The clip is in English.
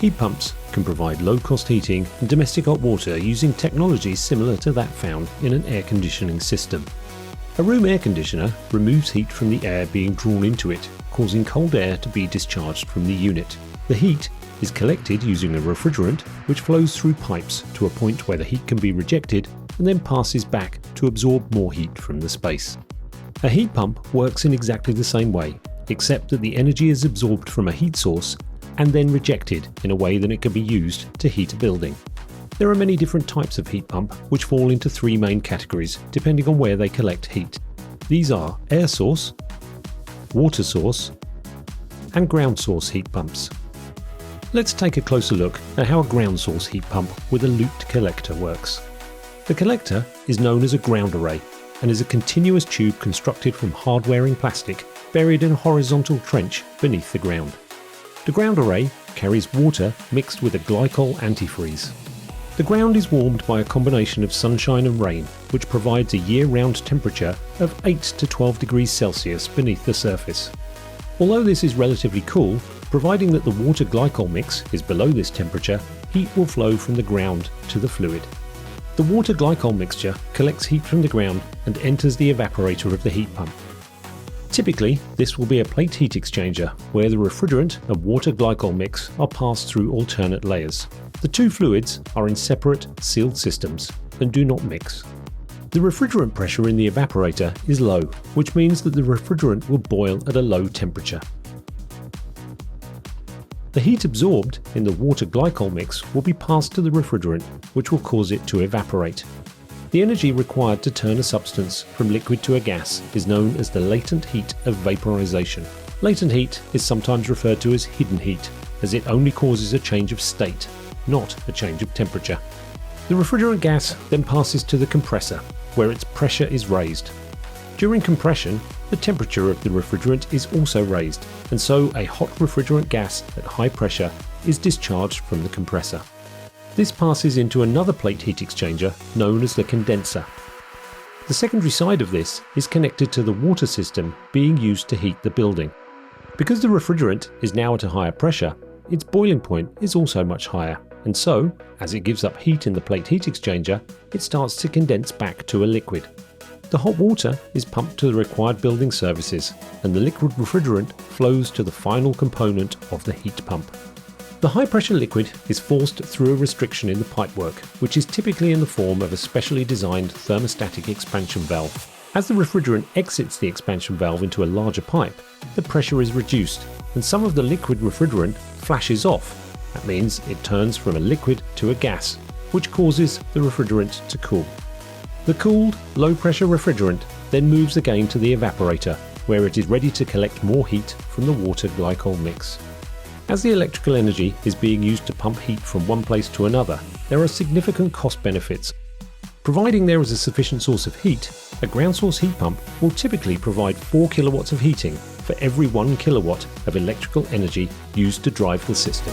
Heat pumps can provide low-cost heating and domestic hot water using technology similar to that found in an air conditioning system. A room air conditioner removes heat from the air being drawn into it, causing cold air to be discharged from the unit. The heat is collected using a refrigerant which flows through pipes to a point where the heat can be rejected and then passes back to absorb more heat from the space. A heat pump works in exactly the same way, except that the energy is absorbed from a heat source and then rejected in a way that it can be used to heat a building. There are many different types of heat pump which fall into three main categories depending on where they collect heat. These are air source, water source, and ground source heat pumps. Let's take a closer look at how a ground source heat pump with a looped collector works. The collector is known as a ground array and is a continuous tube constructed from hard-wearing plastic buried in a horizontal trench beneath the ground. The ground array carries water mixed with a glycol antifreeze. The ground is warmed by a combination of sunshine and rain, which provides a year-round temperature of 8 to 12 degrees Celsius beneath the surface. Although this is relatively cool, providing that the water glycol mix is below this temperature, heat will flow from the ground to the fluid. The water glycol mixture collects heat from the ground and enters the evaporator of the heat pump. Typically, this will be a plate heat exchanger where the refrigerant and water glycol mix are passed through alternate layers. The two fluids are in separate, sealed systems and do not mix. The refrigerant pressure in the evaporator is low, which means that the refrigerant will boil at a low temperature. The heat absorbed in the water glycol mix will be passed to the refrigerant, which will cause it to evaporate. The energy required to turn a substance from liquid to a gas is known as the latent heat of vaporization. Latent heat is sometimes referred to as hidden heat, as it only causes a change of state, not a change of temperature. The refrigerant gas then passes to the compressor, where its pressure is raised. During compression, the temperature of the refrigerant is also raised, and so a hot refrigerant gas at high pressure is discharged from the compressor. This passes into another plate heat exchanger known as the condenser. The secondary side of this is connected to the water system being used to heat the building. Because the refrigerant is now at a higher pressure, its boiling point is also much higher, and so, as it gives up heat in the plate heat exchanger, it starts to condense back to a liquid. The hot water is pumped to the required building services, and the liquid refrigerant flows to the final component of the heat pump. The high-pressure liquid is forced through a restriction in the pipework, which is typically in the form of a specially designed thermostatic expansion valve. As the refrigerant exits the expansion valve into a larger pipe, the pressure is reduced, and some of the liquid refrigerant flashes off. That means it turns from a liquid to a gas, which causes the refrigerant to cool. The cooled, low-pressure refrigerant then moves again to the evaporator, where it is ready to collect more heat from the water glycol mix. As the electrical energy is being used to pump heat from one place to another, there are significant cost benefits. Providing there is a sufficient source of heat, a ground source heat pump will typically provide 4 kilowatts of heating for every 1 kilowatt of electrical energy used to drive the system.